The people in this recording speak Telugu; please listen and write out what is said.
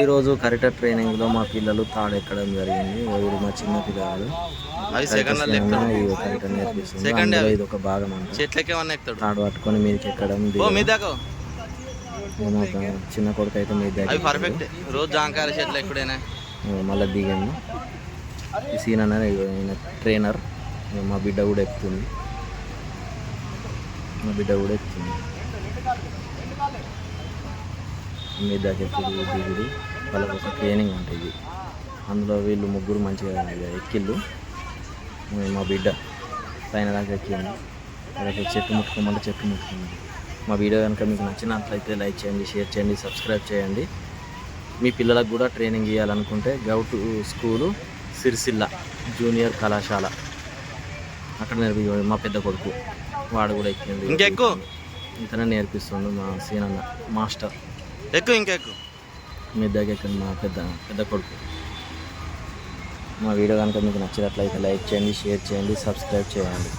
ఈరోజు కరెక్ట్ ట్రైనింగ్లో మా పిల్లలు తాడు ఎక్కడం జరిగింది. వీడు మా చిన్న పిల్లలు కరెక్ట్ నేర్పిస్తుంది. అందులో ఇది ఒక భాగం అంటే తాడు పట్టుకొని మీదకి ఎక్కడం. చిన్న కొడుకు అయితే మీ దగ్గర మళ్ళీ దిగాము. ఈ సీన్ అన్న ట్రైనర్. మా బిడ్డ కూడా ఎక్కుతుంది. మీ దగ్గర దిగుడు వాళ్ళకి ఒక ట్రైనింగ్ ఉంటుంది. అందులో వీళ్ళు ముగ్గురు మంచిగా ఎక్కిళ్ళు. మా బిడ్డ పైన దాకా ఎక్కింది. వాళ్ళకి చెట్టు ముట్టుకోమంటే చెట్టు ముట్టుకుంది. మా వీడియో కనుక మీకు నచ్చినట్లయితే లైక్ చేయండి, షేర్ చేయండి, సబ్స్క్రైబ్ చేయండి. మీ పిల్లలకు కూడా ట్రైనింగ్ ఇవ్వాలనుకుంటే గౌటు స్కూలు సిరిసిల్ల జూనియర్ కళాశాల అక్కడ మా పెద్ద కొడుకు వాడు కూడా ఎక్కింది. ఇంకెక్కువ ఇంతనే నేర్పిస్తుండు మా సీనన్న మాస్టర్. ఇంకెక్కు మీ దగ్గర ఎక్కండి మా పెద్ద కొడుకు. మా వీడియో కనుక మీకు నచ్చినట్లయితే లైక్ చేయండి, షేర్ చేయండి, సబ్స్క్రైబ్ చేయండి.